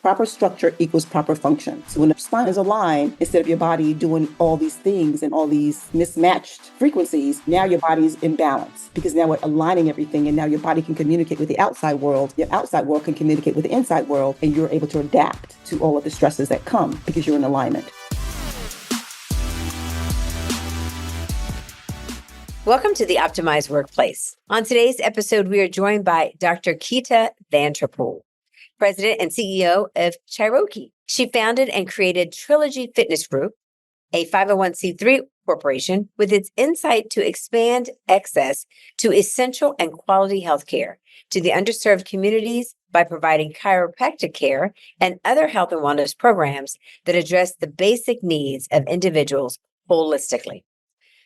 Proper structure equals proper function. So when the spine is aligned, instead of your body doing all these things and all these mismatched frequencies, now your body's in balance because now we're aligning everything and now your body can communicate with the outside world. Your outside world can communicate with the inside world and you're able to adapt to all of the stresses that come because you're in alignment. Welcome to the Optimized Workplace. On today's episode, we are joined by Dr. Keita Vanterpool, President and CEO of chiropractic. She founded and created Trilogy Fitness Group, a 501c3 corporation with its insight to expand access to essential and quality healthcare to the underserved communities by providing chiropractic care and other health and wellness programs that address the basic needs of individuals holistically.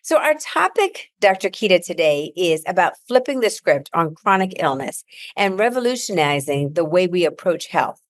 So our topic, Dr. Keita, today is about flipping the script on chronic illness and revolutionizing the way we approach health.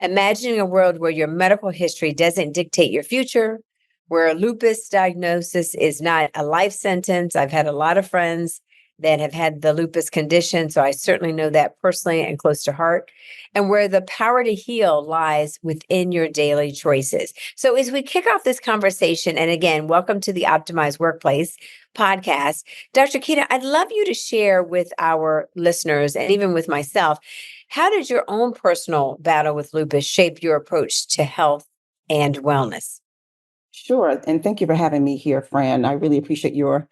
Imagining a world where your medical history doesn't dictate your future, where a lupus diagnosis is not a life sentence. I've had a lot of friends that have had the lupus condition, so I certainly know that personally and close to heart, and where the power to heal lies within your daily choices. So as we kick off this conversation, and again, welcome to the Optimized Workplace podcast, Dr. Keita, I'd love you to share with our listeners and even with myself, how did your own personal battle with lupus shape your approach to health and wellness? Sure. And thank you for having me here, Fran. I really appreciate your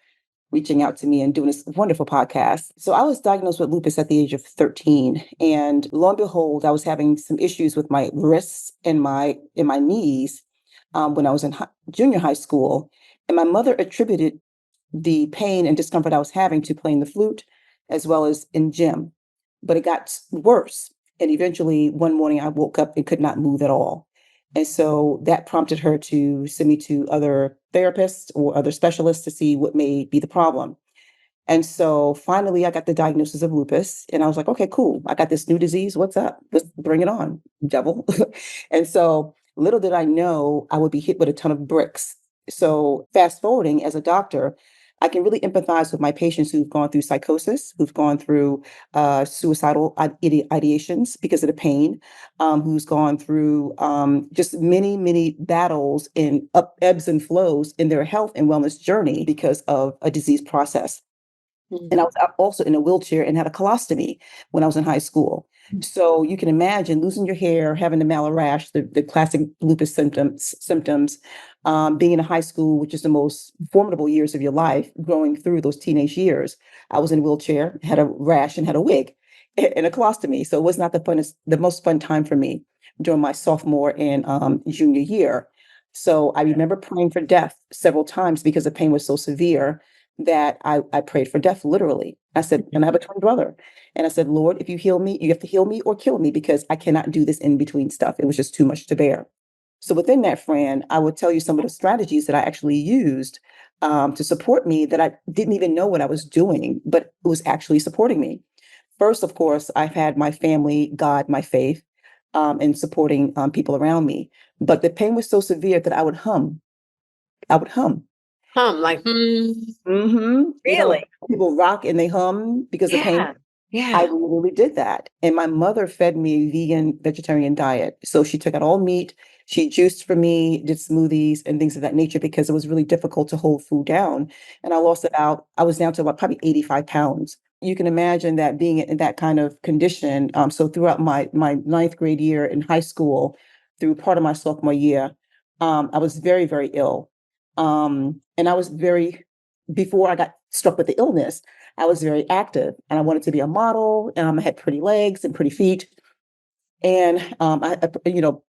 reaching out to me and doing this wonderful podcast. So I was diagnosed with lupus at the age of 13. And lo and behold, I was having some issues with my wrists and my knees when I was in junior high school. And my mother attributed the pain and discomfort I was having to playing the flute as well as in gym. But it got worse. And eventually one morning I woke up and could not move at all. And so that prompted her to send me to other therapists or other specialists to see what may be the problem. And so finally, I got the diagnosis of lupus. And I was like, okay, cool. I got this new disease. What's up? Let's bring it on, devil. And so little did I know I would be hit with a ton of bricks. So fast forwarding as a doctor, I can really empathize with my patients who've gone through psychosis, who've gone through suicidal ideations because of the pain, who's gone through just many, many battles and ebbs and flows in their health and wellness journey because of a disease process. And I was also in a wheelchair and had a colostomy when I was in high school. So you can imagine losing your hair, having the malarash, the classic lupus symptoms, being in high school, which is the most formidable years of your life, growing through those teenage years. I was in a wheelchair, had a rash, and had a wig and a colostomy. So it was not the most fun time for me during my sophomore and junior year. So I remember praying for death several times because the pain was so severe that I prayed for death, literally. I said, and I have a twin brother. And I said, Lord, if you heal me, you have to heal me or kill me because I cannot do this in between stuff. It was just too much to bear. So within that, Fran, I would tell you some of the strategies that I actually used to support me that I didn't even know what I was doing, but it was actually supporting me. First, of course, I've had my family, God, my faith, and supporting people around me. But the pain was so severe that I would hum. I would hum. Like, Mm-hmm. really? People rock and they hum because of pain. Yeah. I literally did that. And my mother fed me a vegetarian diet. So she took out all meat. She juiced for me, did smoothies and things of that nature because it was really difficult to hold food down. And I was down to about probably 85 pounds. You can imagine that being in that kind of condition. So throughout my ninth grade year in high school, through part of my sophomore year, I was very, very ill. And I was before I got struck with the illness, I was very active and I wanted to be a model. I had pretty legs and pretty feet and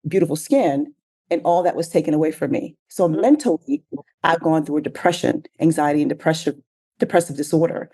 beautiful skin, and all that was taken away from me. So mentally, I've gone through a depression, anxiety and depressive disorder.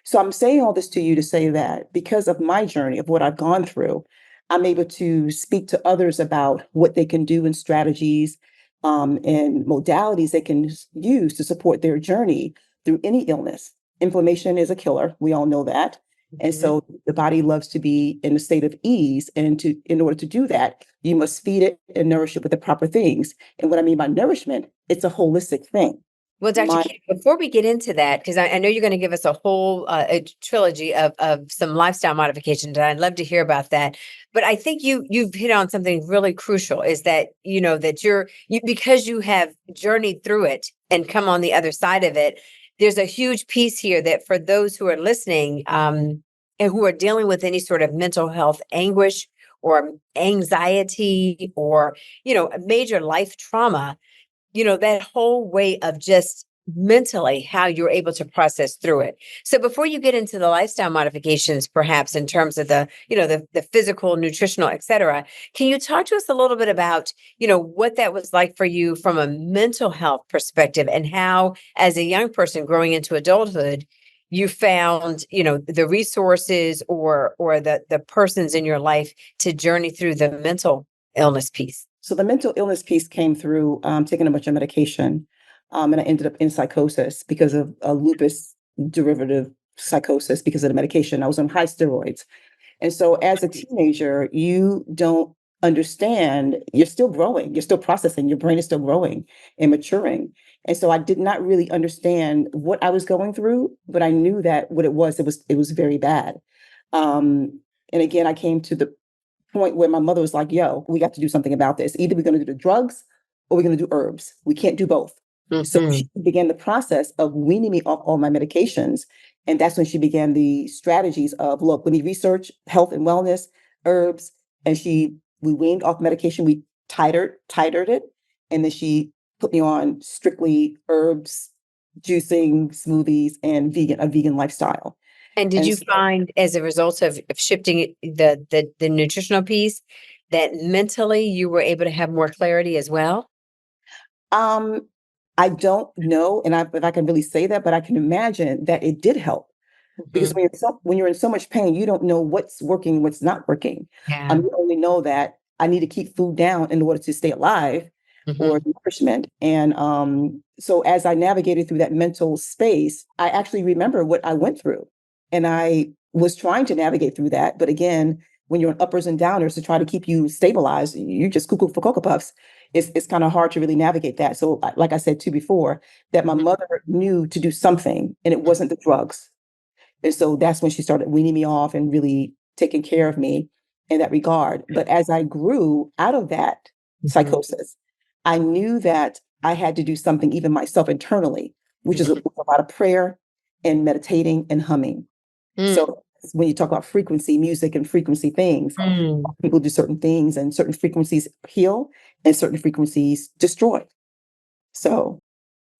So I'm saying all this to you to say that because of my journey of what I've gone through, I'm able to speak to others about what they can do and strategies and modalities they can use to support their journey through any illness. Inflammation is a killer. We all know that. And so the body loves to be in a state of ease. And in order to do that, you must feed it and nourish it with the proper things. And what I mean by nourishment, it's a holistic thing. Well, Dr. My King, before we get into that, because I know you're going to give us a whole a trilogy of some lifestyle modifications, and I'd love to hear about that. But I think you've hit on something really crucial is that that you because you have journeyed through it and come on the other side of it. There's a huge piece here that for those who are listening and who are dealing with any sort of mental health anguish or anxiety or a major life trauma, that whole way of just mentally how you're able to process through it. So before you get into the lifestyle modifications, perhaps in terms of the physical, nutritional, et cetera, can you talk to us a little bit about, what that was like for you from a mental health perspective and how, as a young person growing into adulthood, you found, the resources or the persons in your life to journey through the mental illness piece? So the mental illness piece came through taking a bunch of medication, and I ended up in psychosis because of a lupus derivative psychosis because of the medication. I was on high steroids. And so as a teenager, you don't understand, you're still growing, you're still processing, your brain is still growing and maturing. And so I did not really understand what I was going through, but I knew that what it was very bad. And again, I came to the point where my mother was like, yo, we got to do something about this. Either we're going to do the drugs or we're going to do herbs. We can't do both. So Hmm. she began the process of weaning me off all my medications. And that's when she began the strategies of, look, let me research health and wellness, herbs. And we weaned off medication. We titered it. And then she put me on strictly herbs, juicing, smoothies, and a vegan lifestyle. And did And you so, find as a result of shifting the nutritional piece that mentally you were able to have more clarity as well? um, I don't know, and if I can really say that, but I can imagine that it did help because Hmm. when you're in so much pain, you don't know what's working, what's not working. Yeah. You only know that I need to keep food down in order to stay alive or Hmm. nourishment. And so as I navigated through that mental space, I actually remember what I went through, and I was trying to navigate through that. But again, when you're in uppers and downers to try to keep you stabilized, you just cuckoo for Cocoa Puffs. It's kind of hard to really navigate that. So, like I said too before, that my mother knew to do something, and it wasn't the drugs. And so that's when she started weaning me off and really taking care of me in that regard. But as I grew out of that Hmm. psychosis, I knew that I had to do something even myself internally, which is a lot of prayer and meditating and humming. Hmm. So when you talk about frequency, music and frequency things, Mm. people do certain things and certain frequencies heal and certain frequencies destroy. So,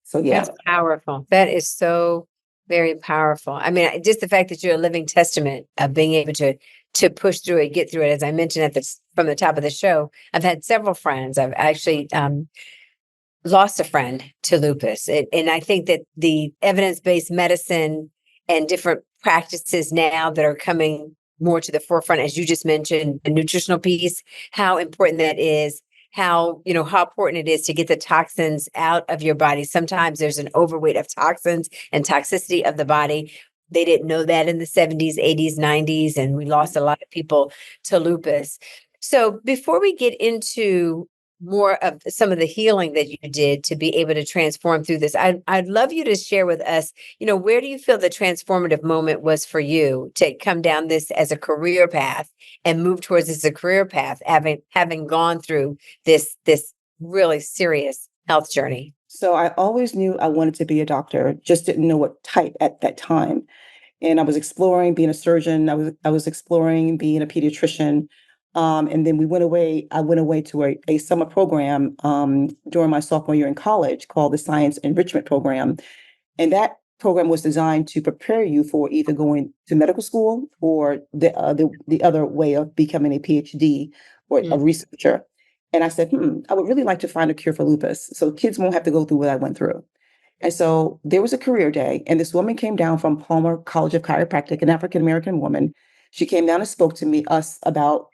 so yeah. That's powerful. That is so very powerful. I mean, just the fact that you're a living testament of being able to push through it, get through it. As I mentioned from the top of the show, I've had several friends. I've actually lost a friend to lupus. And I think that the evidence-based medicine and different practices now that are coming more to the forefront, as you just mentioned, the nutritional piece, how important that is, how important it is to get the toxins out of your body. Sometimes there's an overweight of toxins and toxicity of the body. They didn't know that in the 70s, 80s, 90s, and we lost a lot of people to lupus. So before we get into more of some of the healing that you did to be able to transform through this, I'd love you to share with us, where do you feel the transformative moment was for you to come down this as a career path and move towards this as a career path, having gone through this really serious health journey? So I always knew I wanted to be a doctor, just didn't know what type at that time. And I was exploring being a surgeon. I was exploring being a pediatrician. And then I went away to a summer program during my sophomore year in college called the Science Enrichment Program. And that program was designed to prepare you for either going to medical school or the other way of becoming a PhD or a Mm. researcher. And I said, I would really like to find a cure for lupus so kids won't have to go through what I went through. And so there was a career day, and this woman came down from Palmer College of Chiropractic, an African American woman. She came down and spoke to us about,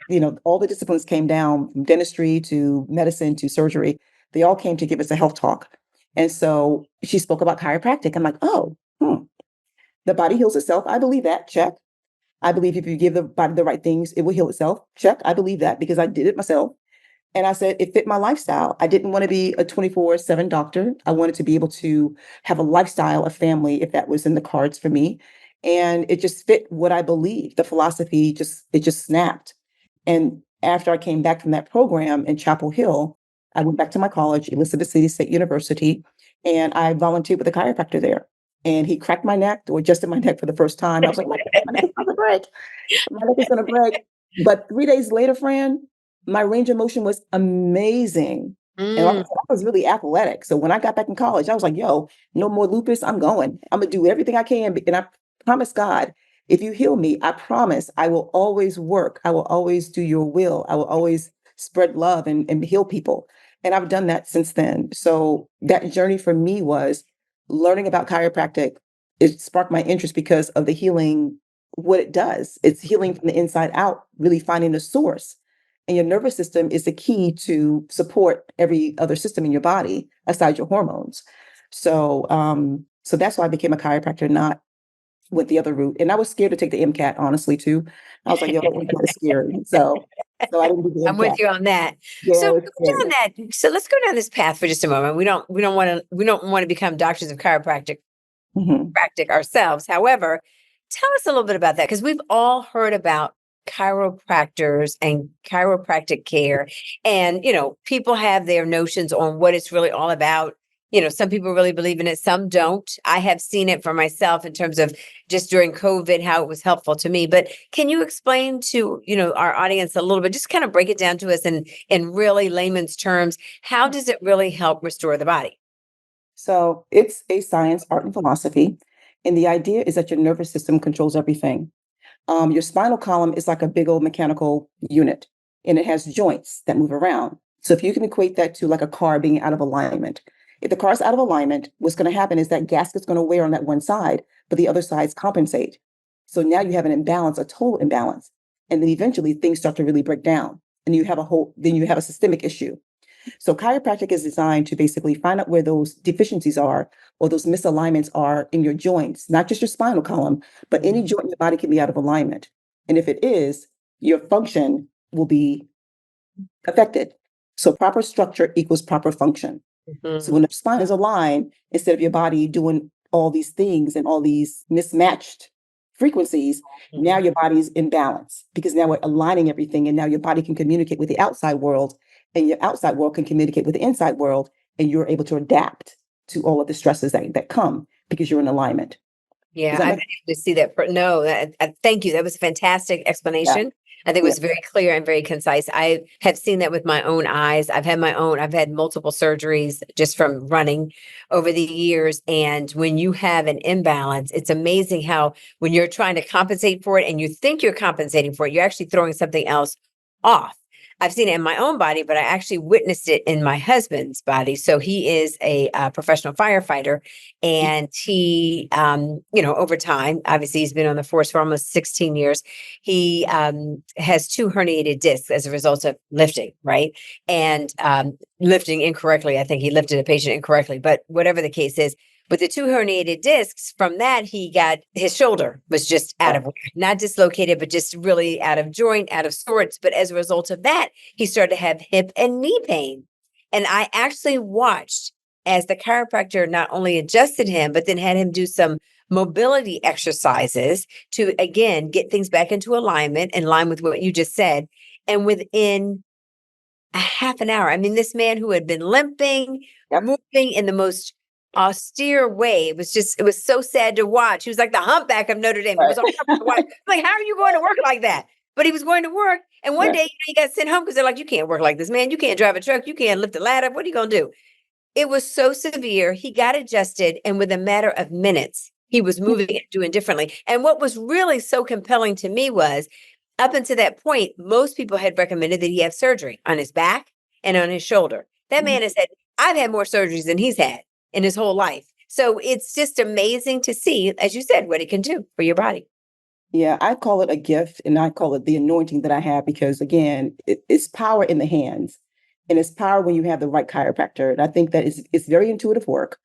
all the disciplines came down from dentistry to medicine to surgery. They all came to give us a health talk. And so she spoke about chiropractic. I'm like, oh, the body heals itself. I believe that. Check. I believe if you give the body the right things, it will heal itself. Check. I believe that because I did it myself. And I said it fit my lifestyle. I didn't want to be a 24/7 doctor. I wanted to be able to have a lifestyle, a family, if that was in the cards for me. And it just fit what I believe. The philosophy just snapped. And after I came back from that program in Chapel Hill, I went back to my college, Elizabeth City State University, and I volunteered with a chiropractor there. And he cracked my neck or adjusted my neck for the first time. I was like, my neck is about to break. My neck is gonna break. But 3 days later, Fran, my range of motion was amazing. And like I Mm. said, I was really athletic. So when I got back in college, I was like, yo, no more lupus. I'm going. I'm gonna do everything I can. And I promise God, if you heal me, I promise I will always work. I will always do your will. I will always spread love and heal people. And I've done that since then. So that journey for me was learning about chiropractic. It sparked my interest because of the healing, what it does. It's healing from the inside out, really finding the source. And your nervous system is the key to support every other system in your body aside your hormones. So that's why I became a chiropractor, not with the other route. And I was scared to take the MCAT, honestly, too. I was like, yo, that MCAT is scary. So I didn't do the I'm with MCAT. you on that. So Yeah, it's go scary. down that. So let's go down this path for just a moment. We don't want to become doctors of chiropractic Mhm. practic ourselves. However, tell us a little bit about that because we've all heard about chiropractors and chiropractic care, and people have their notions on what it's really all about. Some people really believe in it, some don't. I have seen it for myself in terms of just during COVID how it was helpful to me. But can you explain to our audience a little bit, just kind of break it down to us in really layman's terms? How does it really help restore the body? So it's a science, art, and philosophy. And the idea is that your nervous system controls everything. Your spinal column is like a big old mechanical unit, and it has joints that move around. So if you can equate that to like a car being out of alignment, if the car's out of alignment, what's going to happen is that gasket's going to wear on that one side, but the other sides compensate. So now you have an imbalance, a total imbalance, and then eventually things start to really break down, and then you have a systemic issue. So chiropractic is designed to basically find out where those deficiencies are or those misalignments are in your joints, not just your spinal column, but any joint in your body can be out of alignment. And if it is, your function will be affected. So proper structure equals proper function. So Mhm. when the spine is aligned, instead of your body doing all these things and all these mismatched frequencies, now Mhm. your body is in balance because now we're aligning everything. And now your body can communicate with the outside world, and your outside world can communicate with the inside world. And you're able to adapt to all of the stresses that come because you're in alignment. Does Yeah, that I've make been able to see that. No, thank you. That was a fantastic Yeah. explanation. I think it Yeah. was very clear and very concise. I have seen that with my own eyes. I've had multiple surgeries just from running over the years. And when you have an imbalance, it's amazing how when you're trying to compensate for it and you think you're compensating for it, you're actually throwing something else off. I've seen it in my own body, but I actually witnessed it in my husband's body. So he is a professional firefighter, and he over time, obviously he's been on the force for almost 16 years. He has two herniated discs as a result of lifting, right? And lifting incorrectly. I think he lifted a patient incorrectly, but whatever the case is, with the two herniated discs, from that he got, his shoulder was just out Yeah. of whack, not dislocated, but just really out of joint, out of sorts. But as a result of that, he started to have hip and knee pain. And I actually watched as the chiropractor not only adjusted him, but then had him do some mobility exercises to again get things back into alignment, in line with what you just said. And within a half an hour, I mean, this man who had been limping, Yep. moving in the most austere way, it was so sad to watch. He was like the humpback of Notre Dame. It Right. was horrible to watch. Like, how are you going to work like that? But he was going to work. And one Right. day, he got sent home because they're like, you can't work like this, man. You can't drive a truck. You can't lift a ladder. What are you going to do? It was so severe. He got adjusted, and within a matter of minutes, he was moving and doing differently. And what was really so compelling to me was, up until that point, most people had recommended that he have surgery on his back and on his shoulder. That Mhm. man has said, I've had more surgeries than he's had in his whole life. So it's just amazing to see, as you said, what it can do for your body. Yeah, I call it a gift and I call it the anointing that I have because again, it's power in the hands and it's power when you have the right chiropractor. And I think that it's very intuitive work.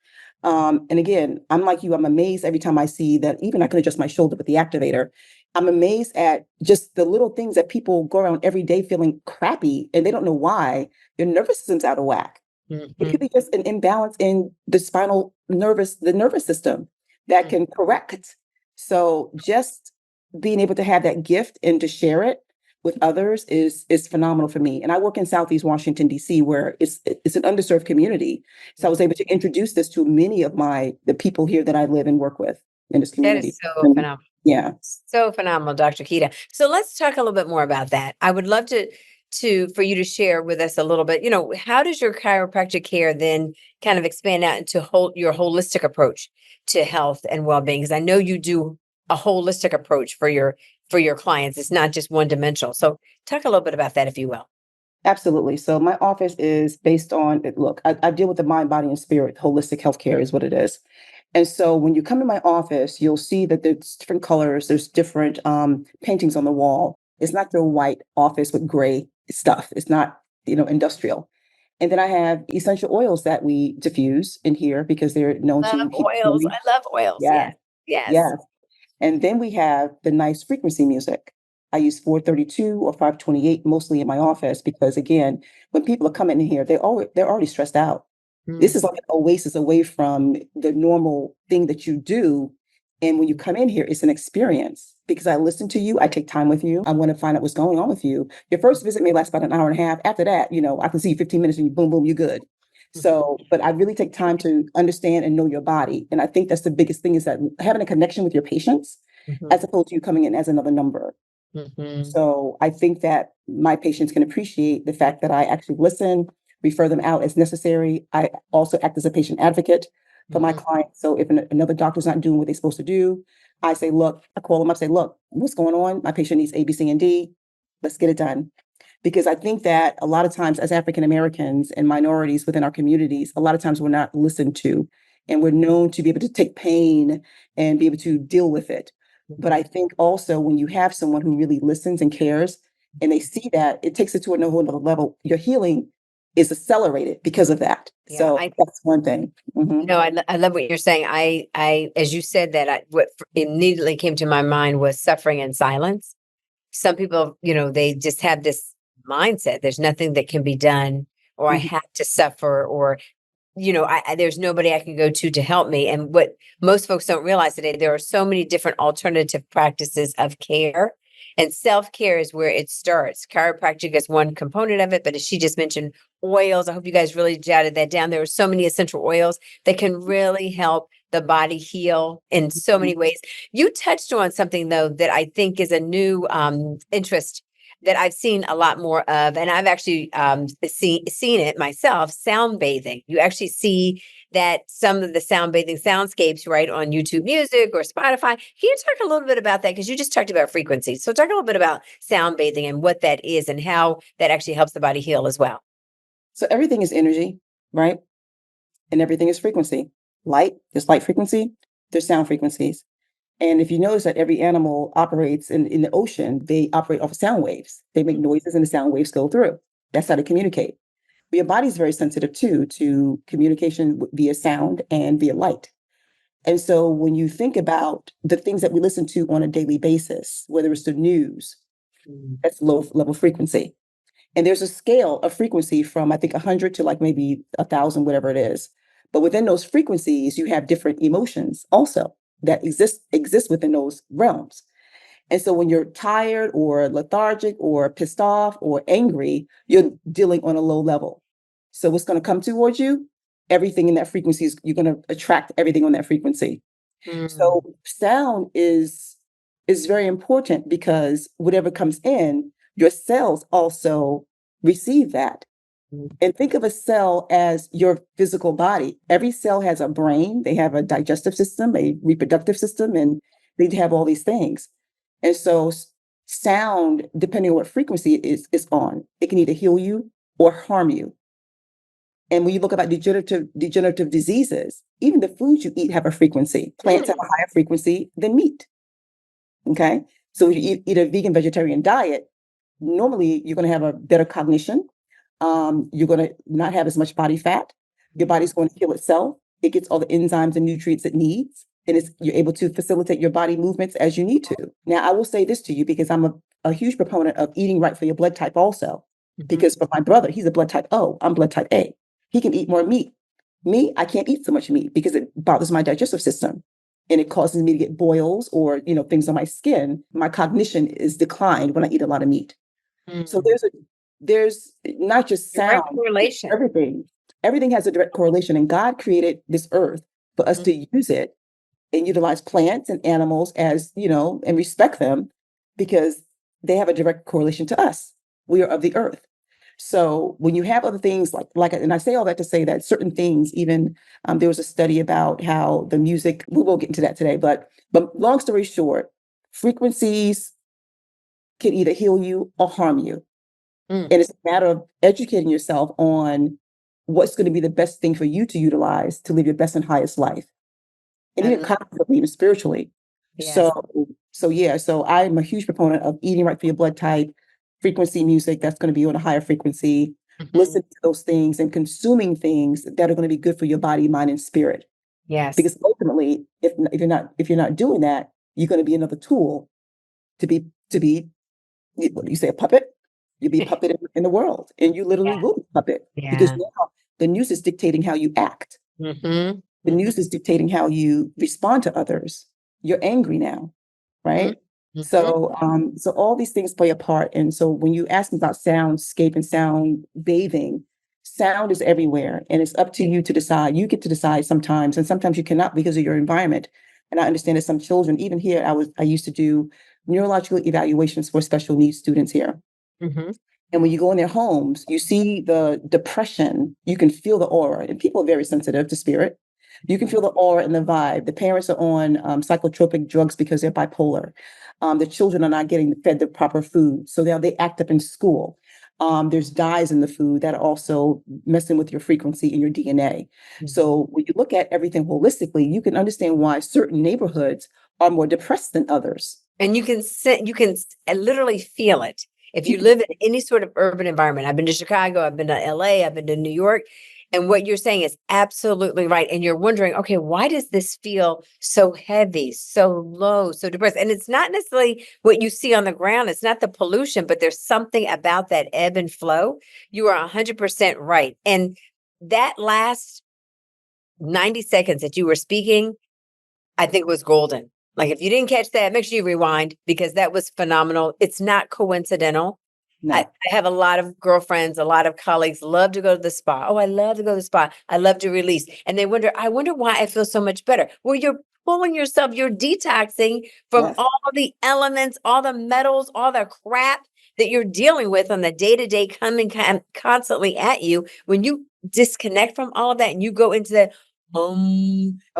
And again, I'm like you, I'm amazed every time I see that even I can adjust my shoulder with the activator I'm amazed at just the little things that people go around every day feeling crappy and they don't know why. Your nervous system's out of whack. It could Mhm. be just an imbalance in the nervous system that Mm. can correct. So just being able to have that gift and to share it with others is phenomenal for me. And I work in Southeast Washington, D.C., where it's an underserved community. So I was able to introduce this to many of the people here that I live and work with in this That is community. so And phenomenal. yeah, So phenomenal, Dr. Keita. So let's talk a little bit more about that. I would love to for you to share with us a little bit. How does your chiropractic care then kind of expand out into your holistic approach to health and well-being? Because I know you do a holistic approach for your clients. It's not just one dimensional. So talk a little bit about that, if you will. absolutely. So my office is based on, look, I deal with the mind, body, and spirit. Holistic healthcare is what it is. And so when you come to my office, you'll see that there's different colors, there's different paintings on the wall. It's not your white office with gray stuff. It's not, industrial. And then I have essential oils that we diffuse in here because they're known Love to keep you oils. going. I love oils. Yeah, Yes. Yes. yeah. And then we have the nice frequency music. I use 432 or 528 mostly in my office because again, when people are coming in here, they're already stressed out. This is Mhm. like an oasis away from the normal thing that you do. And when you come in here, it's an experience because I listen to you, I take time with you, I want to find out what's going on with you. Your first visit may last about an hour and a half. After that, I can see you 15 minutes and you boom, boom, you're good. So, but I really take time to understand and know your body. And I think that's the biggest thing is that having a connection with your patients Mhm. as opposed to you coming in as another number. Mhm. So I think that my patients can appreciate the fact that I actually listen, refer them out as necessary. I also act as a patient advocate for my Mhm. clients. So if another doctor's not doing what they're supposed to do, I say, look, I call them up, say, look, what's going on? My patient needs A, B, C, and D. Let's get it done. Because I think that a lot of times as African Americans and minorities within our communities, a lot of times we're not listened to and we're known to be able to take pain and be able to deal with it. But I think also when you have someone who really listens and cares and they see that, it takes it to a whole another level. Your healing is accelerated because of that. Yeah, So that's one thing. Mhm. no, I love what you're saying. As you said that, what immediately came to my mind was suffering in silence. Some people, they just have this mindset. There's nothing that can be done, or I Mhm. have to suffer, or there's nobody I can go to help me. And what most folks don't realize today, there are so many different alternative practices of care. And self-care is where it starts. Chiropractic is one component of it, but as she just mentioned, oils. I hope you guys really jotted that down. There are so many essential oils that can really help the body heal in so many ways. You touched on something though that I think is a new interest that I've seen a lot more of, and I've actually seen it myself. Sound bathing. You actually see that some of the sound bathing soundscapes, right, on YouTube Music or Spotify. Can you talk a little bit about that? Because you just talked about frequency. So talk a little bit about sound bathing and what that is and how that actually helps the body heal as well. So everything is energy, right? And everything is frequency. There's light frequency, there's sound frequencies. And if you notice that every animal operates in the ocean, they operate off of sound waves. They make noises and the sound waves go through. That's how they communicate. But your body's very sensitive too to communication via sound and via light. And so when you think about the things that we listen to on a daily basis, whether it's the news, Mm. that's low level frequency. And there's a scale of frequency from I think 100 to like maybe 1,000, whatever it is. But within those frequencies, you have different emotions also that exist within those realms. And so when you're tired or lethargic or pissed off or angry, you're dealing on a low level. So what's going to come towards you? Everything in that frequency is you're going to attract everything on that frequency. Mm. So sound is very important because whatever comes in, your cells also receive that. And think of a cell as your physical body. Every cell has a brain, they have a digestive system, a reproductive system, and they have all these things. And so sound, depending on what frequency it is on, it can either heal you or harm you. And when you look about degenerative diseases, even the foods you eat have a frequency. Plants have a higher frequency than meat. Okay. So if you eat a vegan vegetarian diet, normally you're going to have a better cognition. You're going to not have as much body fat. Your body's going to heal itself. It gets all the enzymes and nutrients it needs. and you're able to facilitate your body movements as you need to. Now, I will say this to you because I'm a huge proponent of eating right for your blood type also. Because for my brother, he's a blood type O, I'm blood type A. He can eat more meat. Me, I can't eat so much meat because it bothers my digestive system and it causes me to get boils or, things on my skin. My cognition is declined when I eat a lot of meat. So Mm. there's not just Direct sound, correlation. everything has a direct correlation, and God created this earth for us to use it and utilize plants and animals as, and respect them because they have a direct correlation to us. We are of the earth. So when you have other things and I say all that to say that certain things, even there was a study about how the music, we won't get into that today, but long story short, frequencies can either heal you or harm you. Mm. And it's a matter of educating yourself on what's going to be the best thing for you to utilize to live your best and highest life. And I even love- cognitively, even spiritually. Yes. So I'm a huge proponent of eating right for your blood type, frequency music that's going to be on a higher frequency, Mhm. listening to those things and consuming things that are going to be good for your body, mind, and spirit. Yes. Because ultimately, if you're not doing that, you're going to be another tool to be what do you say, a puppet? You'll be a puppet in the world, and you literally Yeah. will be a puppet because Yeah. now the news is dictating how you act. Mm-hmm. The news is dictating how you respond to others. You're angry now, right? Mm-hmm. So all these things play a part. And so when you ask me about soundscape and sound bathing, sound is everywhere, and it's up to you to decide. You get to decide sometimes, and sometimes you cannot because of your environment. And I understand that some children, even here, I used to do neurological evaluations for special needs students here. Mm-hmm. And when you go in their homes, you see the depression, you can feel the aura, and people are very sensitive to spirit. You can feel the aura and the vibe. The parents are on psychotropic drugs because they're bipolar. The children are not getting fed the proper food. So now they act up in school. There's dyes in the food that are also messing with your frequency and your DNA. So when you look at everything holistically, you can understand why certain neighborhoods are more depressed than others. And literally feel it. If You you can, live in any sort of urban environment, I've been to Chicago, I've been to LA, I've been to New York, and what you're saying is absolutely right. And you're wondering, okay, why does this feel so heavy, so low, so depressed? And it's not necessarily what you see on the ground. It's not the pollution, but there's something about that ebb and flow. You are 100% right. And that last 90 seconds that you were speaking, I think was golden. Like if you didn't catch that, make sure you rewind because that was phenomenal. It's not coincidental. I, no, I have a lot of girlfriends, a lot of colleagues love to go to the spa. Oh, I love to go to the spa. I love to release. And they wonder, I wonder why I feel so much better. Well, you're pulling yourself, you're detoxing from yes, all the elements, all the metals, all the crap that you're dealing with on the day to day coming constantly at you. When you disconnect from all of that and you go into that oh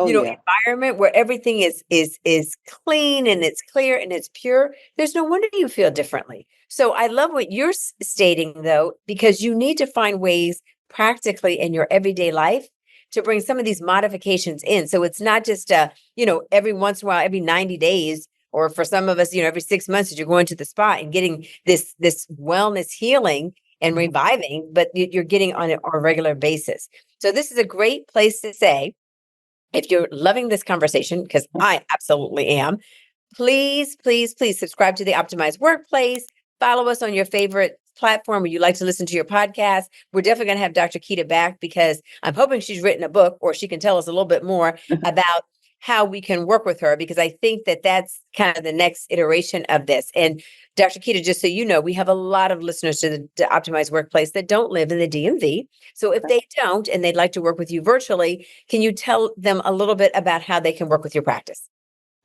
yeah, environment where everything is clean and it's clear and it's pure, there's no wonder you feel differently. So I love what you're stating though, because you need to find ways practically in your everyday life to bring some of these modifications in. So it's not just every once in a while, every 90 days, or for some of us, every 6 months that you're going to the spa and getting this wellness healing and reviving, but you're getting on a regular basis. So this is a great place to say, if you're loving this conversation, because I absolutely am, please, please, please subscribe to the Optimized Workplace. Follow us on your favorite platform where you like to listen to your podcast. We're definitely going to have Dr. Keita back because I'm hoping she's written a book or she can tell us a little bit more about how we can work with her, because I think that that's kind of the next iteration of this. And Dr. Keita, just so you know, we have a lot of listeners to the Optimized Workplace that don't live in the DMV. So if they don't and they'd like to work with you virtually, can you tell them a little bit about how they can work with your practice?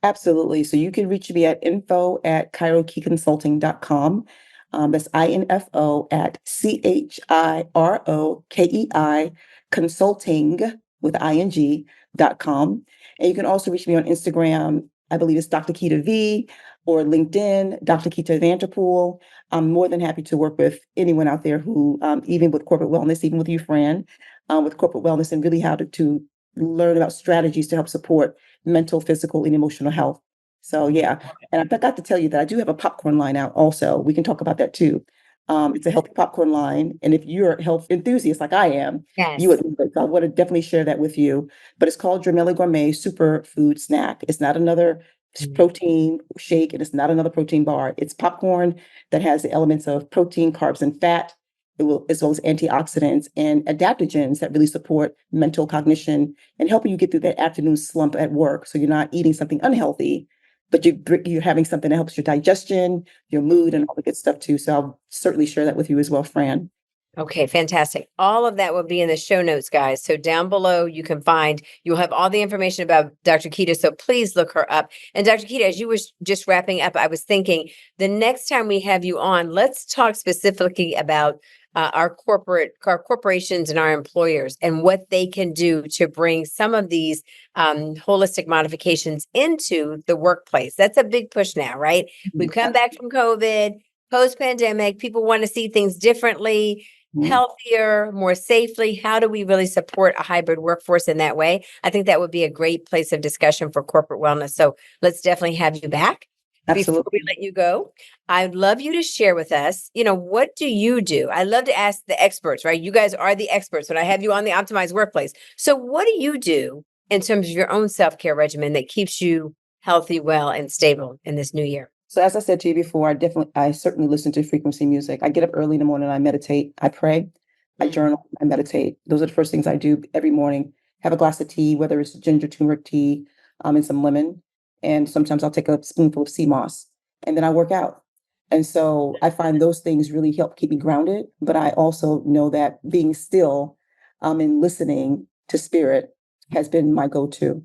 absolutely. So you can reach me at info@chirokeconsulting.com. That's info at CHIROKEI consulting with ing.com. And you can also reach me on Instagram. I believe it's Dr. Keita V, or LinkedIn, Dr. Keita Vanterpool. I'm more than happy to work with anyone out there who, even with corporate wellness, even with you, Fran, with corporate wellness, and really how to learn about strategies to help support mental, physical, and emotional health. So yeah, and I forgot to tell you that I do have a popcorn line out also. We can talk about that too. It's a healthy popcorn line. And if you're a health enthusiast like I am, you Yes. would, I want to definitely share that with you. But it's called Drameli Gourmet Superfood Snack. It's not another Mm. protein shake, and it's not another protein bar. It's popcorn that has the elements of protein, carbs, and fat. It will, as well as antioxidants and adaptogens that really support mental cognition and helping you get through that afternoon slump at work. So you're not eating something unhealthy, but you're having something that helps your digestion, your mood, and all the good stuff too. So I'll certainly share that with you as well, Fran. Okay, fantastic. All of that will be in the show notes, guys. So down below, you'll have all the information about Dr. Keita. So please look her up. And Dr. Keita, as you were just wrapping up, I was thinking the next time we have you on, let's talk specifically about our corporations and our employers and what they can do to bring some of these holistic modifications into the workplace. That's a big push now, right? We've come back from COVID, post-pandemic. People want to see things differently, Mhm. healthier, more safely. How do we really support a hybrid workforce in that way? I think that would be a great place of discussion for corporate wellness. So let's definitely have you back. Before we Absolutely. let you go, I'd love you to share with us, what do you do? I love to ask the experts, right? You guys are the experts when I have you on the optimized workplace. So what do you do in terms of your own self-care regimen that keeps you healthy, well, and stable in this new year? So as I said to you before, I certainly listen to frequency music. I get up early in the morning, I meditate, I pray, I Mm. journal, I meditate. Those are the first things I do every morning. Have a glass of tea, whether it's ginger turmeric tea, and some lemon. And sometimes I'll take a spoonful of sea moss, and then I work out. And so I find those things really help keep me grounded. But I also know that being still, and listening to spirit has been my go-to.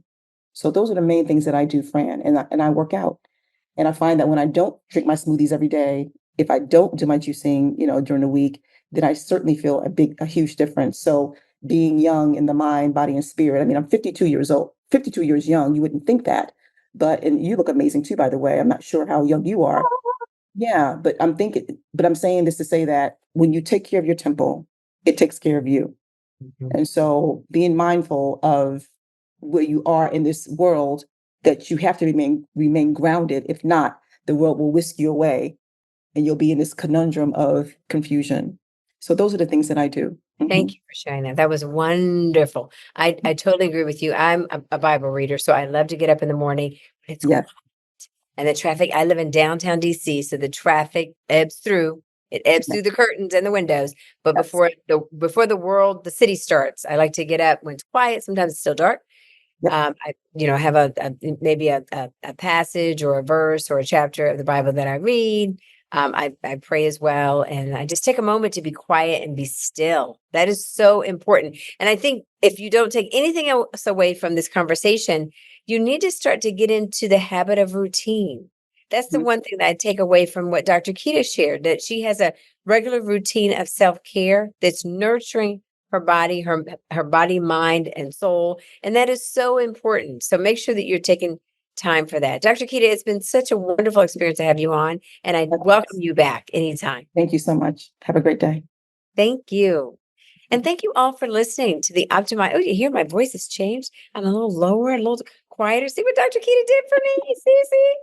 So those are the main things that I do, Fran, and I work out. And I find that when I don't drink my smoothies every day, if I don't do my juicing, during the week, then I certainly feel a huge difference. So being young in the mind, body, and spirit. I mean, I'm 52 years old, 52 years young. You wouldn't think that, and you look amazing too, by the way. I'm not sure how young you are. Yeah, but I'm saying this to say that when you take care of your temple, it takes care of you. Mhm. And so being mindful of where you are in this world, that you have to remain grounded. If not, the world will whisk you away and you'll be in this conundrum of confusion. So those are the things that I do. Thank Mhm. you for sharing that. That was wonderful. I totally agree with you. I'm a Bible reader, so I love to get up in the morning. But it's Yes, And the traffic, I live in downtown DC, so the traffic ebbs through. It ebbs yes, through the curtains and the windows. But yes, before the city starts, I like to get up when it's quiet. Sometimes it's still dark. yep, I have maybe a passage or a verse or a chapter of the Bible that I read. I pray as well, and I just take a moment to be quiet and be still. That is so important. And I think if you don't take anything else away from this conversation, you need to start to get into the habit of routine. That's the mhm, one thing that I take away from what Dr. Keita shared, that she has a regular routine of self-care that's nurturing her body, mind, and soul. And that is so important. So make sure that you're taking time for that. Dr. Keita, it's been such a wonderful experience to have you on, and I welcome likewise. you back anytime. Thank you so much. Have a great day. Thank you. And thank you all for listening to the Optimize. Oh, you hear my voice has changed? I'm a little lower, a little quieter. See what Dr. Keita did for me? See?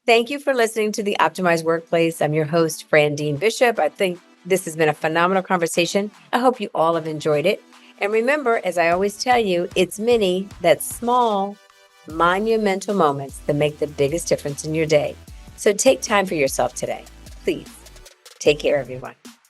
Thank you for listening to the Optimized Workplace. I'm your host, Fran Dean Bishop. I think this has been a phenomenal conversation. I hope you all have enjoyed it. And remember, as I always tell you, it's many, that small, monumental moments that make the biggest difference in your day. So take time for yourself today. Please take care, everyone.